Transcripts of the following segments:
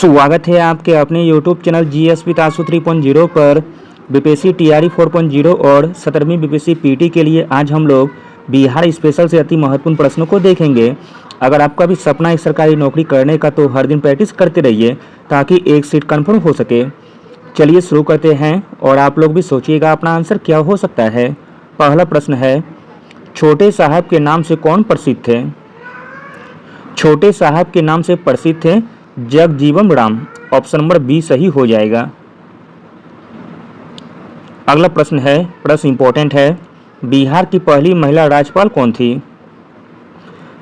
स्वागत है आपके अपने YouTube चैनल GS विद आंसू 3.0 पर। बीपीएससी टीआरई 4.0 और 17वीं बीपीएससी पीटी के लिए आज हम लोग बिहार स्पेशल से अति महत्वपूर्ण प्रश्नों को देखेंगे। अगर आपका भी सपना है सरकारी नौकरी करने का तो हर दिन प्रैक्टिस करते रहिए ताकि एक सीट कन्फर्म हो सके। चलिए शुरू करते हैं और आप लोग भी सोचिएगा अपना आंसर क्या हो सकता है। पहला प्रश्न है, छोटे साहब के नाम से कौन प्रसिद्ध थे? छोटे साहब के नाम से प्रसिद्ध थे Jagjivan Ram. Option number B सही हो जाएगा। अगला प्रश्न है, प्रश्न इंपॉर्टेंट है, बिहार की पहली महिला राज्यपाल कौन थी?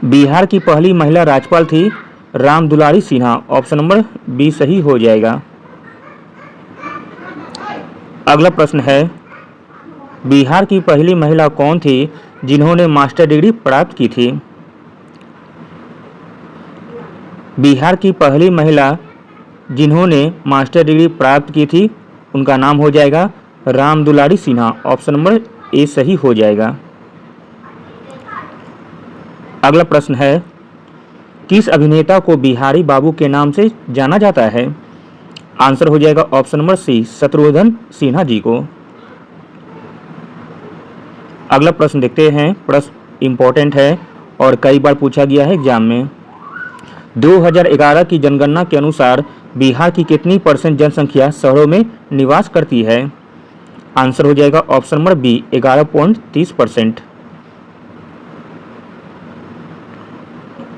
बिहार की पहली महिला राज्यपाल थी Ram Dulari Sinha. Option number B सही हो जाएगा। अगला प्रश्न है, बिहार की पहली महिला कौन थी जिन्होंने मास्टर डिग्री प्राप्त की थी? बिहार की पहली महिला जिन्होंने मास्टर डिग्री प्राप्त की थी उनका नाम हो जाएगा Ram Dulari Sinha. Option number A सही हो जाएगा। अगला प्रश्न है, किस अभिनेता को बिहारी बाबू के नाम से जाना जाता है? आंसर हो जाएगा option number C, Shatrughan Sinha ji को। अगला प्रश्न देखते हैं, प्रश्न इंपॉर्टेंट है और कई बार पूछा गया है एग्जाम में। 2011 की जनगणना के अनुसार बिहार की कितनी % जनसंख्या शहरों में निवास करती है? आंसर हो जाएगा ऑप्शन नंबर बी, 11.30%।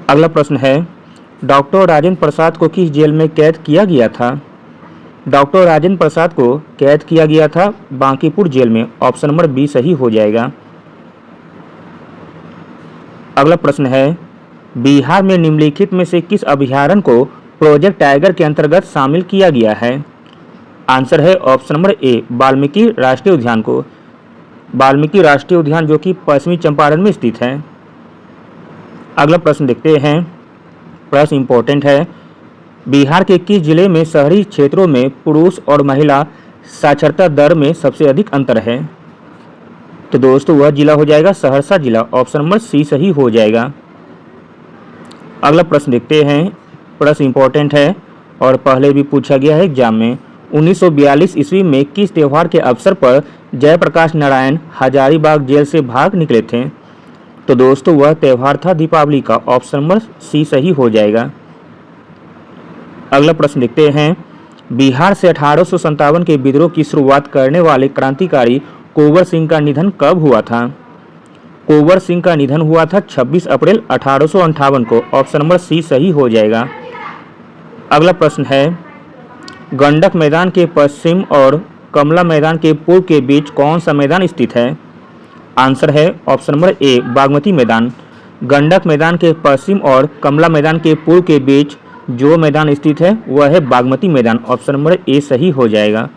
अगला प्रश्न है, डॉक्टर राजेंद्र प्रसाद को किस जेल में कैद किया गया था? डॉक्टर राजेंद्र प्रसाद को कैद किया गया था बांकीपुर जेल में। ऑप्शन नंबर बी सही हो जाएगा। अगला प्रश्न है, बिहार में निम्नलिखित में से किस अभयारण्य को प्रोजेक्ट टाइगर के अंतर्गत शामिल किया गया है? आंसर है ऑप्शन नंबर ए, वाल्मीकि राष्ट्रीय उद्यान को। वाल्मीकि राष्ट्रीय उद्यान जो कि पश्चिमी चंपारण में स्थित है। अगला प्रश्न देखते हैं, प्रश्न इंपॉर्टेंट है, बिहार के किस जिले में शहरी क्षेत्रों में पुरुष और महिला साक्षरता दर में सबसे अधिक अंतर है? तो दोस्तों वह जिला हो जाएगा सहरसा जिला। ऑप्शन नंबर सी सही हो जाएगा। अगला प्रश्न देखते हैं, प्रश्न इंपॉर्टेंट है और पहले भी पूछा गया है एग्जाम में। 1942 ईस्वी में किस त्यौहार के अवसर पर जयप्रकाश नारायण हजारीबाग जेल से भाग निकले थे? तो दोस्तों वह त्यौहार था दीपावली का। ऑप्शन नंबर सी सही हो जाएगा। अगला प्रश्न देखते हैं, बिहार से 1857 के विद्रोह की शुरुआत करने वाले क्रांतिकारी कुंवर सिंह का निधन कब हुआ था? कुंवर सिंह का निधन हुआ था 26 अप्रैल 1858 को। ऑप्शन नंबर सी सही हो जाएगा। अगला प्रश्न है, गंडक मैदान के पश्चिम और कमला मैदान के पूर्व के बीच कौन सा मैदान स्थित है? आंसर है ऑप्शन नंबर ए, बागमती मैदान। गंडक मैदान के पश्चिम और कमला मैदान के पूर्व के बीच जो मैदान स्थित है वह है बागमती मैदान। ऑप्शन नंबर ए सही हो जाएगा।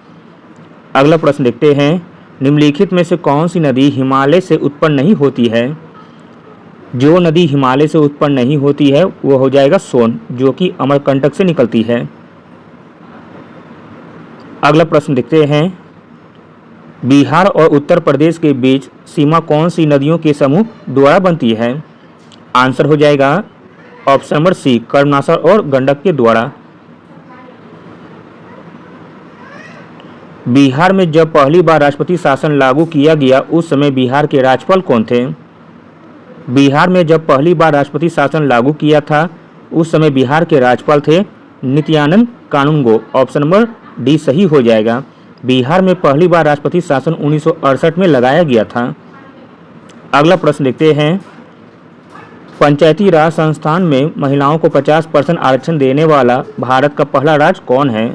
अगला प्रश्न देखते हैं, निम्नलिखित में से कौन सी नदी हिमालय से उत्पन्न नहीं होती है? जो नदी हिमालय से उत्पन्न नहीं होती है वो हो जाएगा सोन, जो कि अमरकंटक से निकलती है। अगला प्रश्न देखते हैं, बिहार और उत्तर प्रदेश के बीच सीमा कौन सी नदियों के समूह द्वारा बनती है? आंसर हो जाएगा ऑप्शन नंबर सी, कर्मनाशा और गंडक के द्वारा। बिहार में जब पहली बार राष्ट्रपति शासन लागू किया गया उस समय बिहार के राज्यपाल कौन थे? बिहार में जब पहली बार राष्ट्रपति शासन लागू किया था उस समय बिहार के राज्यपाल थे नित्यानंद कानूनगो। ऑप्शन नंबर डी सही हो जाएगा। बिहार में पहली बार राष्ट्रपति शासन 1968 में लगाया गया था। अगला प्रश्न देखते हैं, पंचायती राज संस्थान में महिलाओं को 50% आरक्षण देने वाला भारत का पहला राज्य कौन है?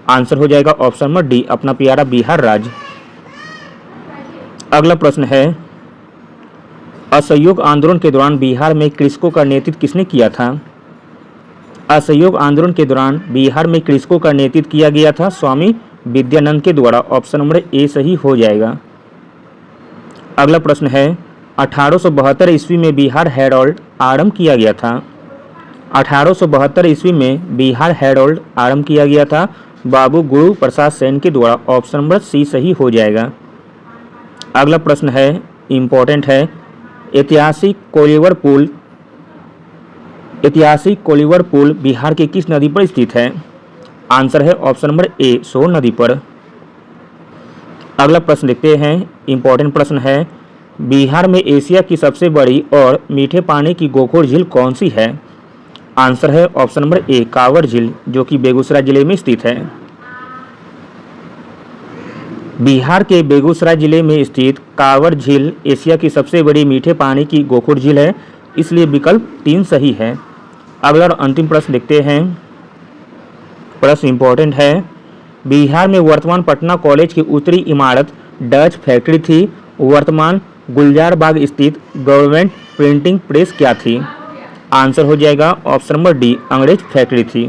आंसर हो जाएगा ऑप्शन नंबर डी, अपना प्यारा बिहार राज्य। अगला प्रश्न है, असहयोग आंदोलन के दौरान बिहार में कृषकों का नेतृत्व किसने किया था? असहयोग आंदोलन के दौरान बिहार में कृषकों का नेतृत्व किया गया था स्वामी विद्यानंद के द्वारा। ऑप्शन नंबर ए सही हो जाएगा। अगला प्रश्न है, 1872 ईस्वी में बिहार हेराल्ड आरंभ किया गया था। 1872 ईस्वी में बिहार हेराल्ड आरंभ किया गया था बाबू गुरु प्रसाद सेन के द्वारा। ऑप्शन नंबर सी सही हो जाएगा। अगला प्रश्न है, इंपॉर्टेंट है, ऐतिहासिक कोलीवर पुल बिहार के किस नदी पर स्थित है? आंसर है ऑप्शन नंबर ए, सोन नदी पर। अगला प्रश्न देखते हैं, इंपॉर्टेंट प्रश्न है, बिहार में एशिया की सबसे बड़ी और मीठे पानी की गोखोर झील कौन सी है? आंसर है ऑप्शन नंबर ए, कांवर झील, जो कि बेगूसराय जिले में स्थित है। बिहार के बेगूसराय जिले में स्थित कांवर झील एशिया की सबसे बड़ी मीठे पानी की गोखोर झील है, इसलिए विकल्प 3 सही है। अगला और अंतिम प्रश्न देखते हैं। प्रश्न इंपॉर्टेंट है, बिहार में वर्तमान पटना कॉलेज की उत्तरी इमारत डच फैक्ट्री थी, वर्तमान गुलजार बाग स्थित गवर्नमेंट प्रिंटिंग प्रेस क्या थी? आंसर हो जाएगा ऑप्शन नंबर डी, अंग्रेज फैक्ट्री थी।